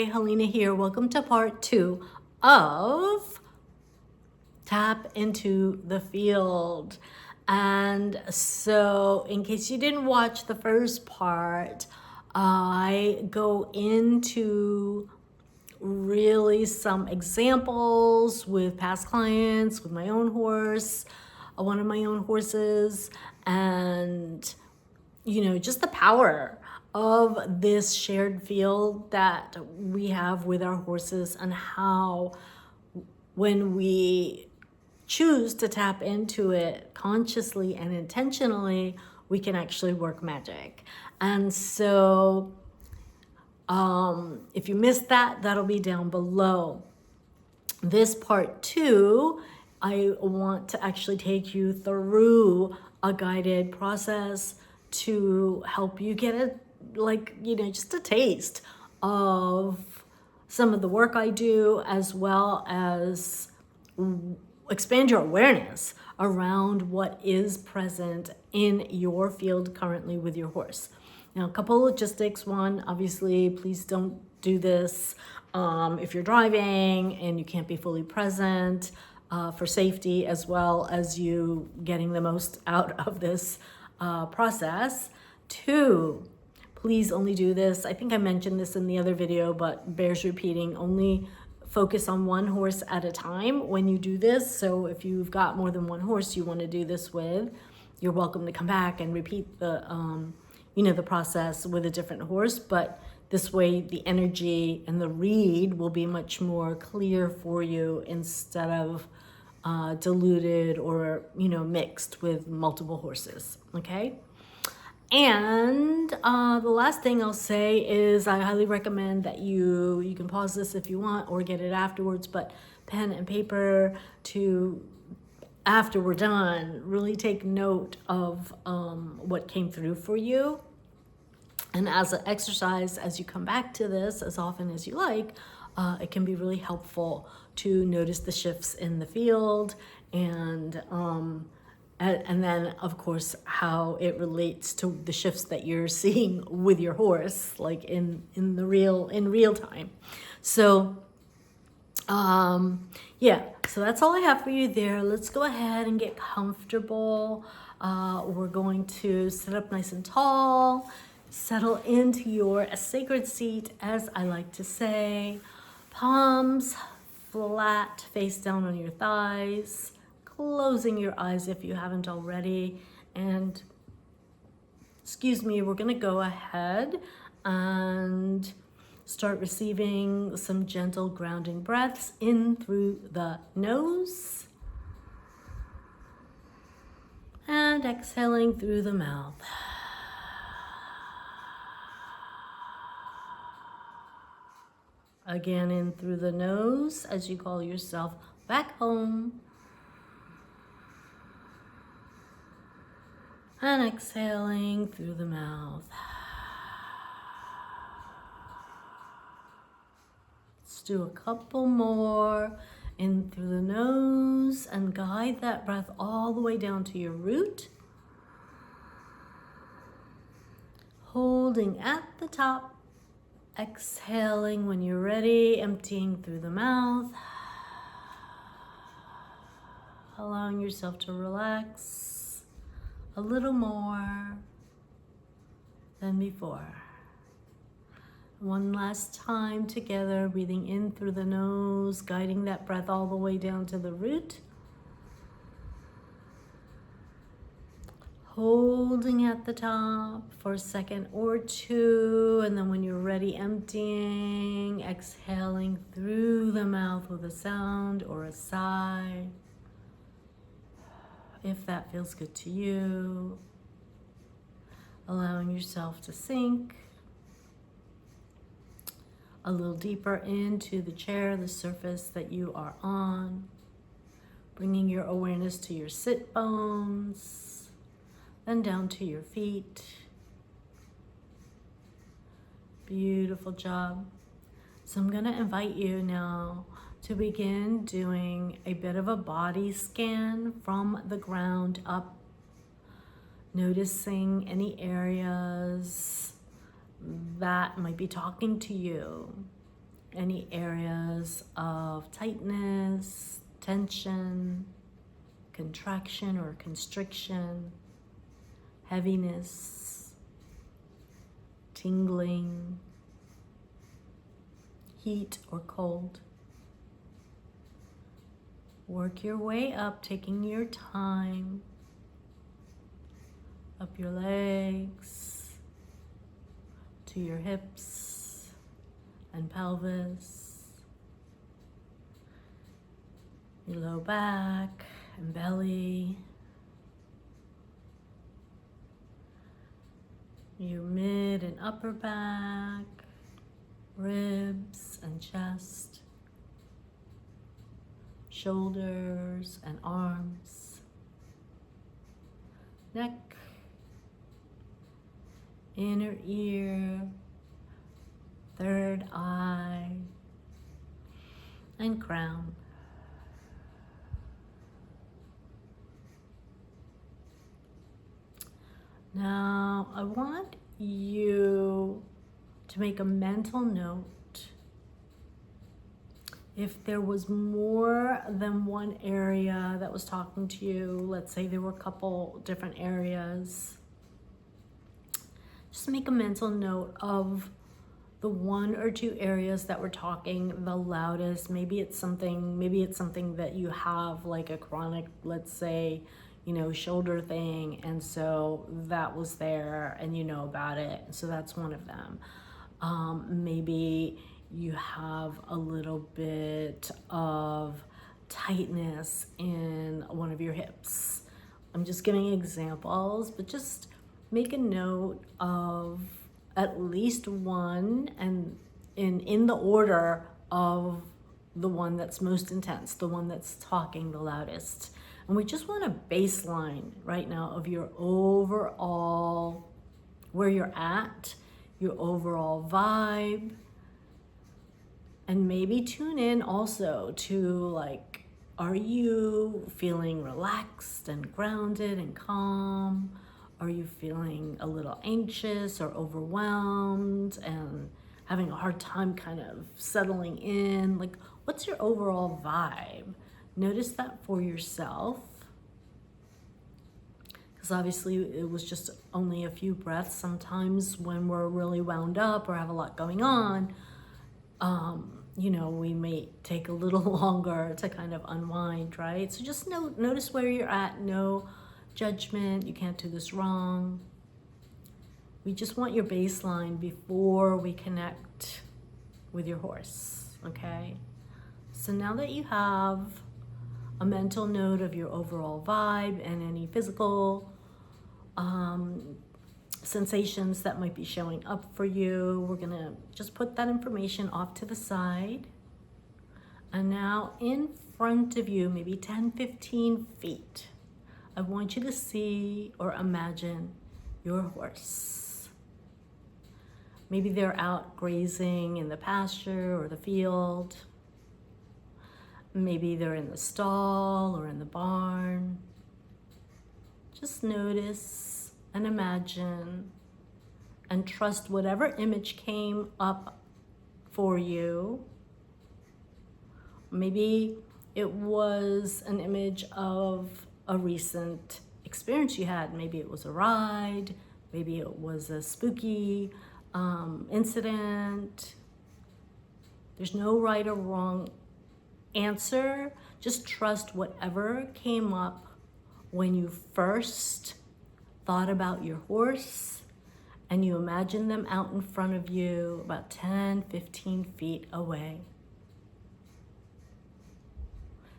Hey, Helena here. Welcome to part 2 of Tap into the Field. And so, in case you didn't watch the first part, I go into really some examples with past clients, with my own horse, one of my own horses, and just the power of this shared field that we have with our horses, and how when we choose to tap into it consciously and intentionally, we can actually work magic. And so if you missed that, that'll be down below. This part 2, I want to actually take you through a guided process to help you get just a taste of some of the work I do, as well as expand your awareness around what is present in your field currently with your horse. Now, a couple of logistics. One, obviously, please don't do this if you're driving and you can't be fully present, for safety, as well as you getting the most out of this process. Two, please only do this. I think I mentioned this in the other video, but bears repeating. Only focus on one horse at a time when you do this. So if you've got more than one horse you want to do this with, you're welcome to come back and repeat the the process with a different horse. But this way the energy and the read will be much more clear for you, instead of diluted or mixed with multiple horses. Okay. And the last thing I'll say is I highly recommend that you can pause this if you want, or get it afterwards, but pen and paper to, after we're done, really take note of what came through for you. And as an exercise, as you come back to this as often as you like, it can be really helpful to notice the shifts in the field, and then, of course, how it relates to the shifts that you're seeing with your horse, like in real time. So, yeah. So that's all I have for you there. Let's go ahead and get comfortable. We're going to sit up nice and tall, settle into your sacred seat, as I like to say. Palms flat, face down on your thighs. Closing your eyes if you haven't already. And excuse me, we're going to go ahead and start receiving some gentle grounding breaths in through the nose and exhaling through the mouth. Again, in through the nose as you call yourself back home. And exhaling through the mouth. Let's do a couple more. In through the nose, and guide that breath all the way down to your root. Holding at the top. Exhaling when you're ready, emptying through the mouth. Allowing yourself to relax a little more than before. One last time together, breathing in through the nose, guiding that breath all the way down to the root. Holding at the top for a second or two, and then when you're ready, emptying, exhaling through the mouth with a sound or a sigh, if that feels good to you. Allowing yourself to sink a little deeper into the chair, the surface that you are on, bringing your awareness to your sit bones, then down to your feet. Beautiful job. So I'm going to invite you now to begin doing a bit of a body scan from the ground up, noticing any areas that might be talking to you. any areas of tightness, tension, contraction or constriction, heaviness, tingling, heat or cold. Work your way up, taking your time, up your legs, to your hips and pelvis, your low back and belly, your mid and upper back, ribs and chest, shoulders and arms, neck, inner ear, third eye, and crown. Now, I want you to make a mental note. If there was more than one area that was talking to you, let's say there were a couple different areas, just make a mental note of the one or two areas that were talking the loudest. Maybe it's something that you have, like a chronic, let's say, shoulder thing, and so that was there and you know about it, so that's one of them. Maybe you have a little bit of tightness in one of your hips. I'm just giving examples, but just make a note of at least one, and in the order of the one that's most intense, the one that's talking the loudest. And we just want a baseline right now of your overall, where you're at, your overall vibe. And maybe tune in also to, like, are you feeling relaxed and grounded and calm? Are you feeling a little anxious or overwhelmed and having a hard time kind of settling in? Like, what's your overall vibe? Notice that for yourself. Because obviously it was just only a few breaths. Sometimes when we're really wound up or have a lot going on, we may take a little longer to kind of unwind, right? So just notice where you're at. No judgment. You can't do this wrong. We just want your baseline before we connect with your horse, okay? So now that you have a mental note of your overall vibe and any physical sensations that might be showing up for you, we're gonna just put that information off to the side. And now in front of you, maybe 10, 15 feet, I want you to see or imagine your horse. Maybe they're out grazing in the pasture or the field. Maybe they're in the stall or in the barn. Just notice and imagine and trust whatever image came up for you. Maybe it was an image of a recent experience you had. Maybe it was a ride. Maybe it was a spooky incident. There's no right or wrong answer. Just trust whatever came up when you first thought about your horse and you imagine them out in front of you about 10, 15 feet away.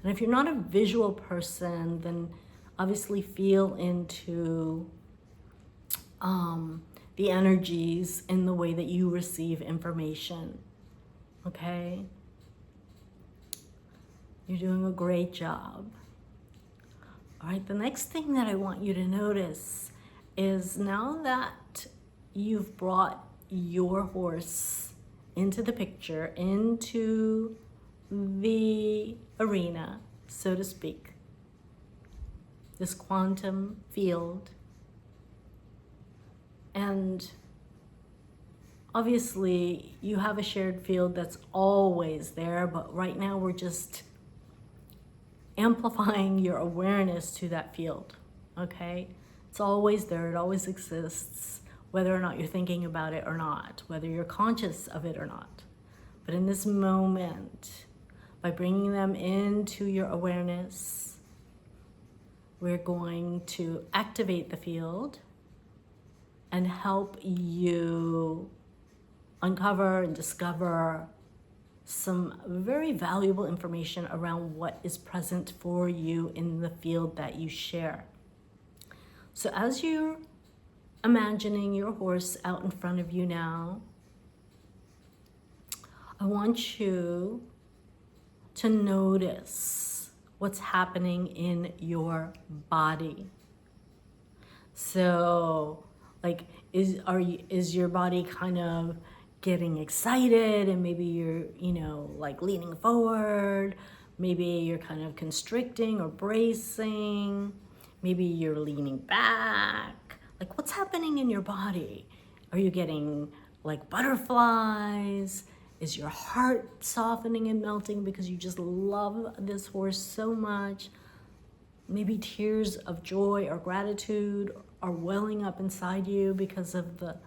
And if you're not a visual person, then obviously feel into the energies in the way that you receive information, okay? You're doing a great job. All right, the next thing that I want you to notice is now that you've brought your horse into the picture, into the arena, so to speak, this quantum field, and obviously you have a shared field that's always there, but right now we're just amplifying your awareness to that field, okay? It's always there, it always exists, whether or not you're thinking about it or not, whether you're conscious of it or not. But in this moment, by bringing them into your awareness, we're going to activate the field and help you uncover and discover some very valuable information around what is present for you in the field that you share. So as you're imagining your horse out in front of you now, I want you to notice what's happening in your body. So, like, is your body kind of getting excited, and maybe you're, like leaning forward, maybe you're kind of constricting or bracing, maybe you're leaning back. Like, what's happening in your body? Are you getting like butterflies? Is your heart softening and melting because you just love this horse so much? Maybe tears of joy or gratitude are welling up inside you because of the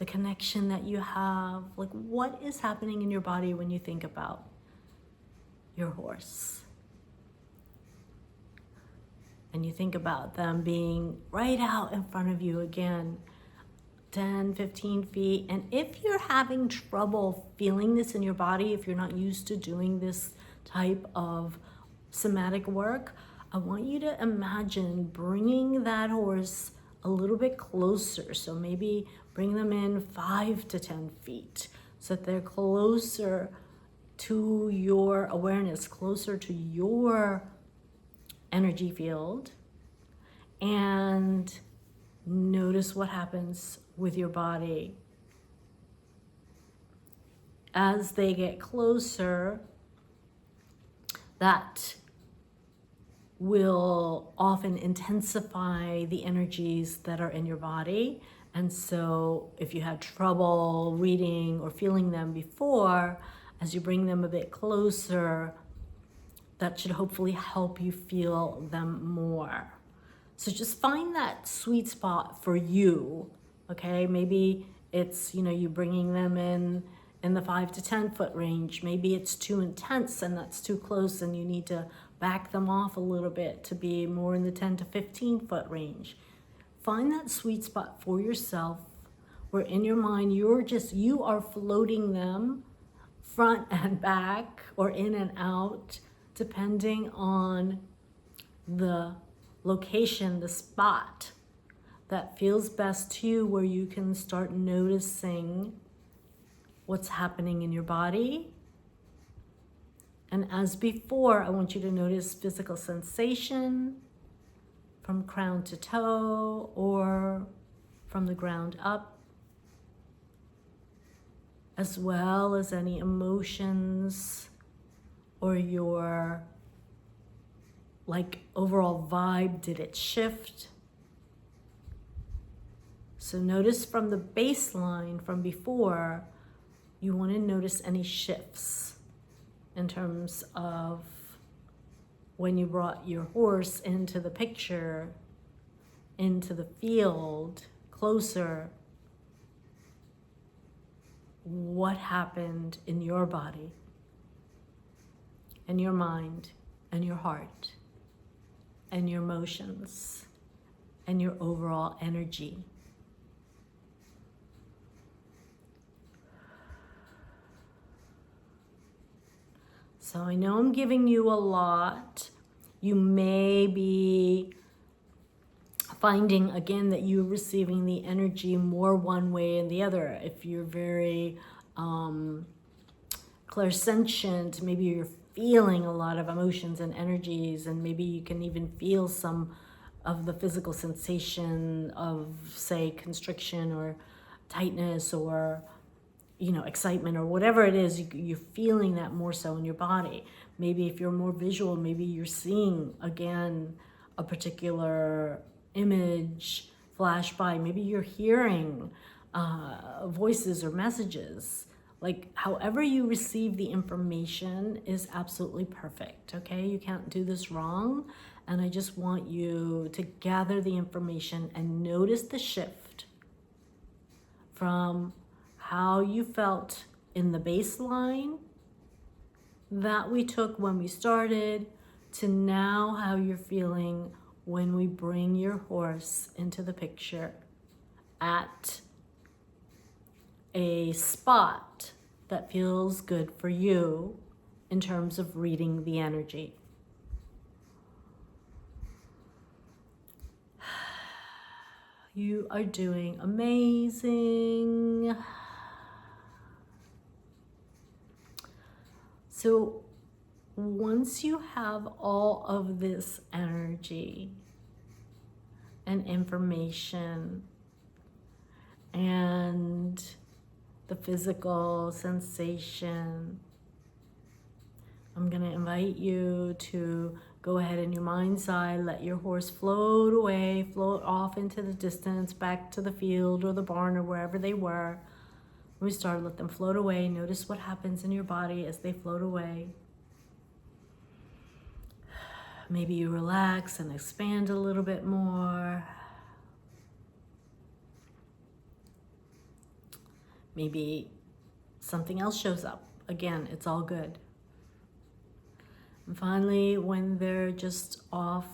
connection that you have. Like, what is happening in your body when you think about your horse? And you think about them being right out in front of you again, 10, 15 feet. And if you're having trouble feeling this in your body, if you're not used to doing this type of somatic work, I want you to imagine bringing that horse a little bit closer. So maybe bring them in 5 to 10 feet so that they're closer to your awareness, closer to your energy field. And notice what happens with your body. As they get closer, that will often intensify the energies that are in your body. And so if you had trouble reading or feeling them before, as you bring them a bit closer, that should hopefully help you feel them more. So just find that sweet spot for you, okay? Maybe it's, you bringing them in the 5 to 10 foot range. Maybe it's too intense and that's too close and you need to back them off a little bit to be more in the 10 to 15 foot range. Find that sweet spot for yourself where in your mind you are floating them front and back or in and out, depending on the location, the spot that feels best to you, where you can start noticing what's happening in your body. And as before, I want you to notice physical sensation from crown to toe or from the ground up, as well as any emotions or your overall vibe. Did it shift? So notice from the baseline from before, you want to notice any shifts in terms of when you brought your horse into the picture, into the field, closer. What happened in your body, and your mind, and your heart, and your emotions, and your overall energy? So I know I'm giving you a lot. You may be finding again that you're receiving the energy more one way and the other. If you're very clairsentient, maybe you're feeling a lot of emotions and energies, and maybe you can even feel some of the physical sensation of, say, constriction or tightness or excitement or whatever it is. You're feeling that more so in your body. Maybe if you're more visual, maybe you're seeing again a particular image flash by. Maybe you're hearing voices or messages. Like, however you receive the information is absolutely perfect, okay? You can't do this wrong. And I just want you to gather the information and notice the shift from how you felt in the baseline that we took when we started to now how you're feeling when we bring your horse into the picture at a spot that feels good for you in terms of reading the energy. You are doing amazing. So once you have all of this energy and information and the physical sensation, I'm going to invite you to go ahead in your mind's eye, let your horse float away, float off into the distance, back to the field or the barn or wherever they were. When we start, let them float away. Notice what happens in your body as they float away. Maybe you relax and expand a little bit more. Maybe something else shows up. Again, it's all good. And finally, when they're just off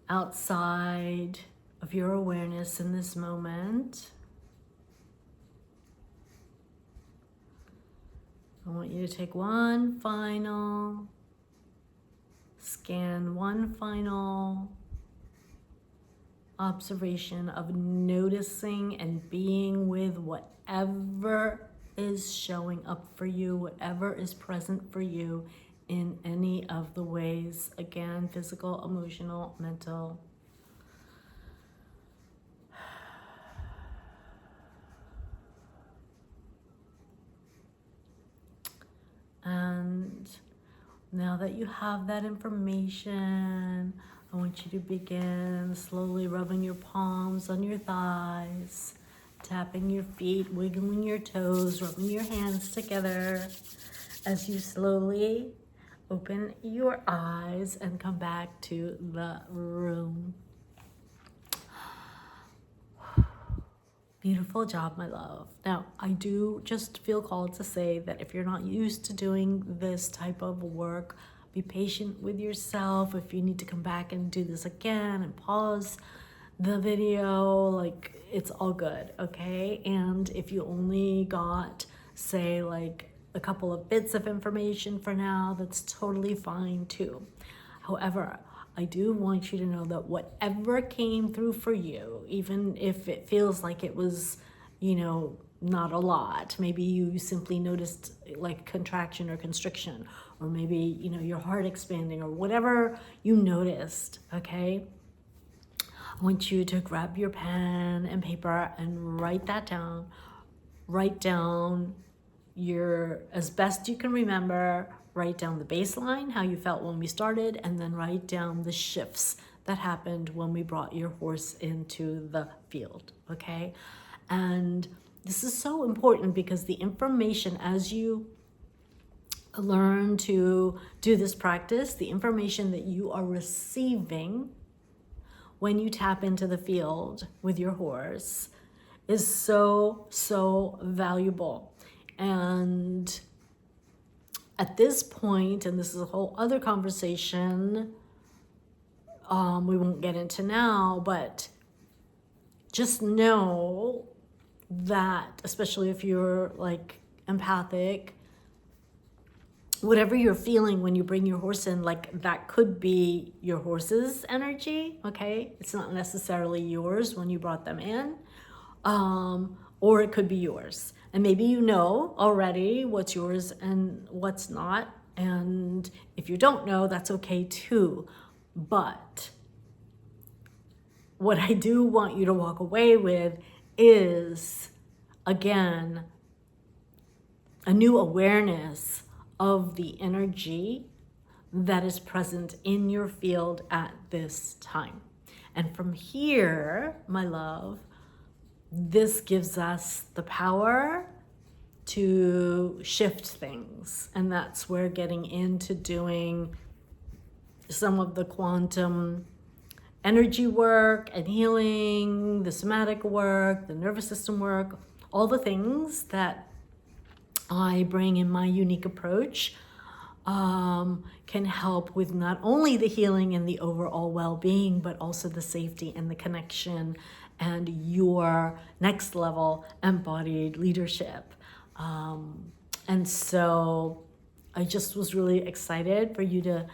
outside of your awareness in this moment, I want you to take one final scan, one final observation of noticing and being with whatever is showing up for you, whatever is present for you in any of the ways. Again, physical, emotional, mental. And now that you have that information, I want you to begin slowly rubbing your palms on your thighs, tapping your feet, wiggling your toes, rubbing your hands together as you slowly open your eyes and come back to the room. Beautiful job, my love. Now, I do just feel called to say that if you're not used to doing this type of work, be patient with yourself. If you need to come back and do this again and pause the video, like, it's all good, okay? And if you only got, say, like a couple of bits of information for now, that's totally fine too. However, I do want you to know that whatever came through for you, even if it feels like it was, not a lot, maybe you simply noticed like contraction or constriction, or maybe, your heart expanding or whatever you noticed, okay? I want you to grab your pen and paper and write that down. Write down as best you can remember, write down the baseline, how you felt when we started, and then write down the shifts that happened when we brought your horse into the field, okay? And this is so important because the information, as you learn to do this practice, the information that you are receiving when you tap into the field with your horse is so, so valuable. And at this point, and this is a whole other conversation we won't get into now, but just know that, especially if you're like empathic, whatever you're feeling when you bring your horse in, like, that could be your horse's energy, okay? It's not necessarily yours when you brought them in, or it could be yours. And maybe you know already what's yours and what's not. And if you don't know, that's okay too. But what I do want you to walk away with is, again, a new awareness of the energy that is present in your field at this time. And from here, my love, this gives us the power to shift things. And that's where getting into doing some of the quantum energy work and healing, the somatic work, the nervous system work, all the things that I bring in my unique approach can help with not only the healing and the overall well-being, but also the safety and the connection and your next level embodied leadership. And so I just was really excited for you to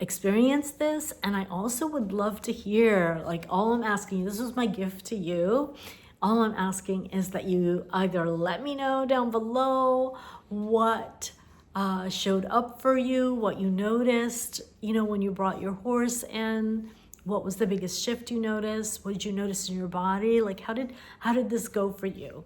experience this. And I also would love to hear, like, all I'm asking, this is my gift to you. All I'm asking is that you either let me know down below what showed up for you, what you noticed, when you brought your horse in, what was the biggest shift you noticed? What did you notice in your body? Like, how did this go for you?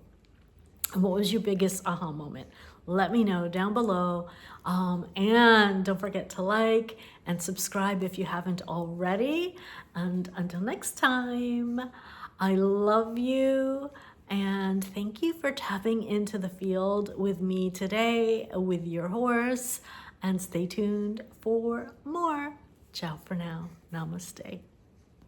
And what was your biggest aha moment? Let me know down below. And don't forget to like and subscribe if you haven't already. And until next time, I love you. And thank you for tapping into the field with me today with your horse. And stay tuned for more. Ciao for now. Namaste.